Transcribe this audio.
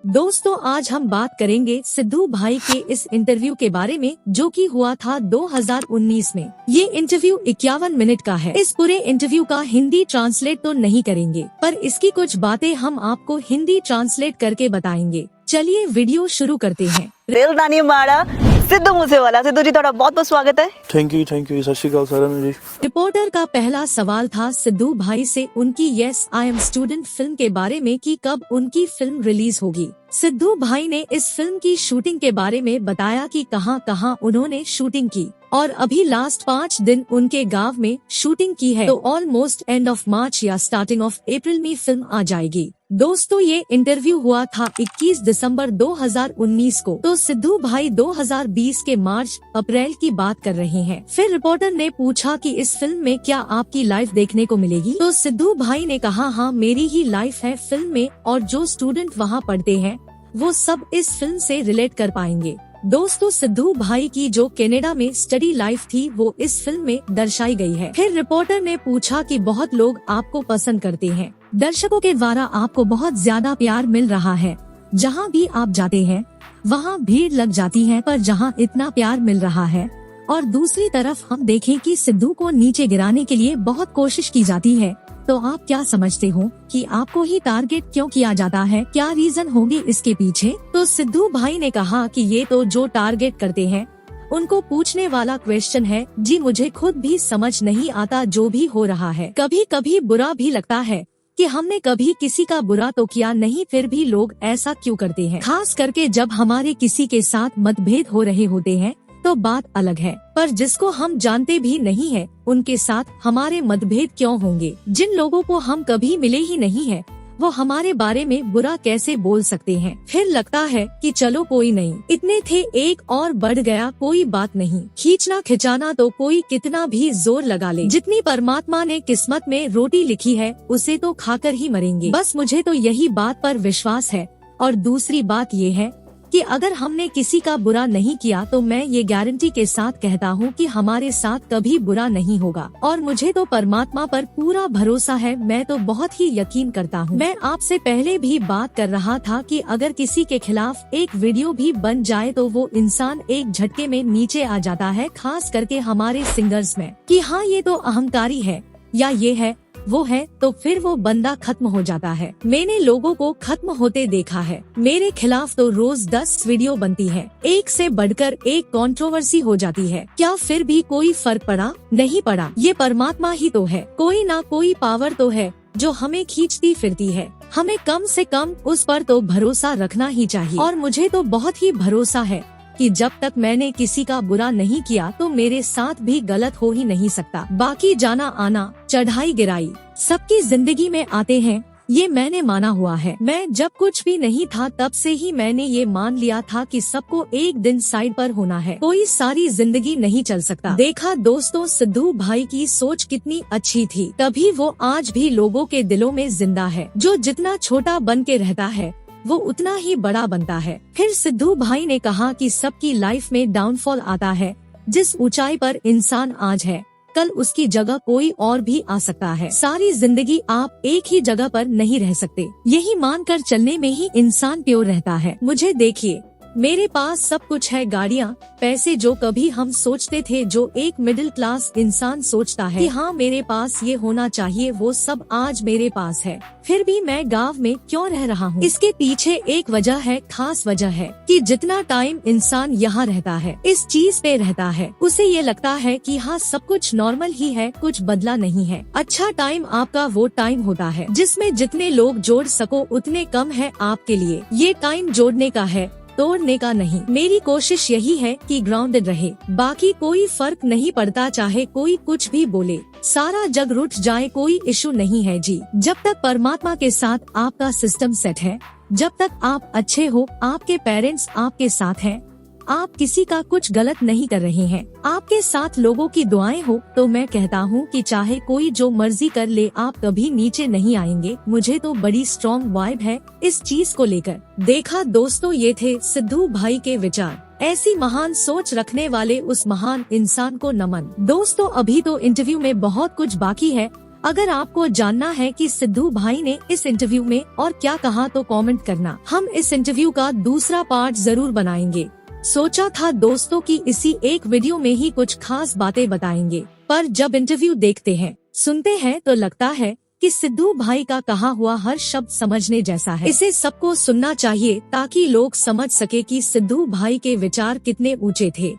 दोस्तों आज हम बात करेंगे सिद्धू भाई के इस इंटरव्यू के बारे में जो कि हुआ था 2019 में। ये इंटरव्यू 51 मिनट का है। इस पूरे इंटरव्यू का हिंदी ट्रांसलेट तो नहीं करेंगे, पर इसकी कुछ बातें हम आपको हिंदी ट्रांसलेट करके बताएंगे। चलिए वीडियो शुरू करते हैं। दिल दा नहीं माड़ा, सिद्धू मूसेवाला। सिद्धू जी ਤੁਹਾਡਾ बहुत बहुत स्वागत है। थैंक यू सत श्री अकाल साਰਿਆਂ ਨੂੰ जी। रिपोर्टर का पहला सवाल था सिद्धू भाई से उनकी yes I am student film के बारे में कि कब उनकी फिल्म रिलीज होगी। सिद्धू भाई ने इस फिल्म की शूटिंग के बारे में बताया कि कहां-कहां उन्होंने शूटिंग की और अभी लास्ट 5 दिन उनके गांव में शूटिंग की है, तो ऑलमोस्ट एंड ऑफ मार्च या स्टार्टिंग ऑफ अप्रैल में फिल्म आ जाएगी। दोस्तों ये इंटरव्यू हुआ था 21 दिसंबर 2019 को, तो सिद्धू भाई 2020 के मार्च अप्रैल की बात कर रहे हैं। फिर रिपोर्टर ने पूछा कि इस फिल्म में क्या आपकी लाइफ देखने को मिलेगी, तो सिद्धू भाई ने कहा हाँ मेरी ही लाइफ है फिल्म में और जो स्टूडेंट वहाँ पढ़ते हैं वो सब इस फिल्म से रिलेट कर पाएंगे। दोस्तों सिद्धू भाई की जो कनाडा में स्टडी लाइफ थी वो इस फिल्म में दर्शाई गई है। फिर रिपोर्टर ने पूछा कि बहुत लोग आपको पसंद करते हैं, दर्शकों के द्वारा आपको बहुत ज्यादा प्यार मिल रहा है, जहां भी आप जाते हैं वहां भीड़ लग जाती है, पर जहां इतना प्यार मिल रहा है और दूसरी तरफ हम देखें कि सिद्धू को नीचे गिराने के लिए बहुत कोशिश की जाती है, तो आप क्या समझते हो कि आपको ही टारगेट क्यों किया जाता है, क्या रीजन होगी इसके पीछे। तो सिद्धू भाई ने कहा कि ये तो जो टारगेट करते हैं उनको पूछने वाला क्वेश्चन है जी, मुझे खुद भी समझ नहीं आता जो भी हो रहा है। कभी कभी बुरा भी लगता है कि हमने कभी किसी का बुरा तो किया नहीं, फिर भी लोग ऐसा क्यों करते हैं। खास करके जब हमारे किसी के साथ मतभेद हो रहे होते हैं तो बात अलग है, पर जिसको हम जानते भी नहीं है उनके साथ हमारे मतभेद क्यों होंगे। जिन लोगों को हम कभी मिले ही नहीं है वो हमारे बारे में बुरा कैसे बोल सकते हैं। फिर लगता है कि चलो कोई नहीं, इतने थे एक और बढ़ गया, कोई बात नहीं। खींचना खिंचाना तो कोई कितना भी जोर लगा ले, जितनी परमात्मा ने किस्मत में रोटी लिखी है उसे तो खाकर ही मरेंगे। बस मुझे तो यही बात पर विश्वास है। और दूसरी बात ये है कि अगर हमने किसी का बुरा नहीं किया तो मैं ये गारंटी के साथ कहता हूँ कि हमारे साथ कभी बुरा नहीं होगा। और मुझे तो परमात्मा पर पूरा भरोसा है, मैं तो बहुत ही यकीन करता हूँ। मैं आपसे पहले भी बात कर रहा था कि अगर किसी के खिलाफ एक वीडियो भी बन जाए तो वो इंसान एक झटके में नीचे आ जाता है, खास करके हमारे सिंगर्स में, कि हाँ ये तो अहंकारी है या ये है वो है, तो फिर वो बंदा खत्म हो जाता है। मैंने लोगों को खत्म होते देखा है। मेरे खिलाफ तो रोज 10 वीडियो बनती है, एक से बढ़कर एक कंट्रोवर्सी हो जाती है। क्या फिर भी कोई फर्क पड़ा? नहीं पड़ा। ये परमात्मा ही तो है, कोई ना कोई पावर तो है जो हमें खींचती फिरती है। हमें कम से कम उस पर तो भरोसा रखना ही चाहिए। और मुझे तो बहुत ही भरोसा है कि जब तक मैंने किसी का बुरा नहीं किया तो मेरे साथ भी गलत हो ही नहीं सकता। बाकी जाना आना, चढ़ाई गिराई सबकी जिंदगी में आते हैं, ये मैंने माना हुआ है। मैं जब कुछ भी नहीं था तब से ही मैंने ये मान लिया था कि सबको एक दिन साइड पर होना है, कोई सारी जिंदगी नहीं चल सकता। देखा दोस्तों सिद्धू भाई की सोच कितनी अच्छी थी, तभी वो आज भी लोगों के दिलों में जिंदा है। जो जितना छोटा बन के रहता है वो उतना ही बड़ा बनता है। फिर सिद्धू भाई ने कहा कि सबकी लाइफ में डाउनफॉल आता है, जिस ऊंचाई पर इंसान आज है कल उसकी जगह कोई और भी आ सकता है। सारी जिंदगी आप एक ही जगह पर नहीं रह सकते, यही मानकर चलने में ही इंसान प्योर रहता है। मुझे देखिए, मेरे पास सब कुछ है, गाड़ियाँ, पैसे, जो कभी हम सोचते थे, जो एक मिडिल क्लास इंसान सोचता है कि हाँ मेरे पास ये होना चाहिए, वो सब आज मेरे पास है। फिर भी मैं गांव में क्यों रह रहा हूँ? इसके पीछे एक वजह है, खास वजह है कि जितना टाइम इंसान यहाँ रहता है, इस चीज पे रहता है, उसे ये लगता है कि हाँ सब कुछ नॉर्मल ही है, कुछ बदला नहीं है। अच्छा टाइम आपका वो टाइम होता है जिसमें जितने लोग जोड़ सको उतने कम है आपके लिए। ये टाइम जोड़ने का है, तोड़ने का नहीं। मेरी कोशिश यही है कि ग्राउंडेड रहे, बाकी कोई फर्क नहीं पड़ता, चाहे कोई कुछ भी बोले, सारा जग रुठ जाए, कोई इशू नहीं है जी। जब तक परमात्मा के साथ आपका सिस्टम सेट है, जब तक आप अच्छे हो, आपके पेरेंट्स आपके साथ हैं, आप किसी का कुछ गलत नहीं कर रहे हैं, आपके साथ लोगों की दुआएं हो, तो मैं कहता हूँ कि चाहे कोई जो मर्जी कर ले, आप कभी नीचे नहीं आएंगे। मुझे तो बड़ी स्ट्रॉन्ग वाइब है इस चीज को लेकर। देखा दोस्तों, ये थे सिद्धू भाई के विचार। ऐसी महान सोच रखने वाले उस महान इंसान को नमन। दोस्तों अभी तो इंटरव्यू में बहुत कुछ बाकी है, अगर आपको जानना है कि सिद्धू भाई ने इस इंटरव्यू में और क्या कहा तो कमेंट करना। हम इस इंटरव्यू का दूसरा पार्ट जरूर बनाएंगे। सोचा था दोस्तों कि इसी एक वीडियो में ही कुछ खास बातें बताएंगे, पर जब इंटरव्यू देखते हैं, सुनते हैं तो लगता है कि सिद्धू भाई का कहा हुआ हर शब्द समझने जैसा है। इसे सबको सुनना चाहिए ताकि लोग समझ सके कि सिद्धू भाई के विचार कितने ऊंचे थे।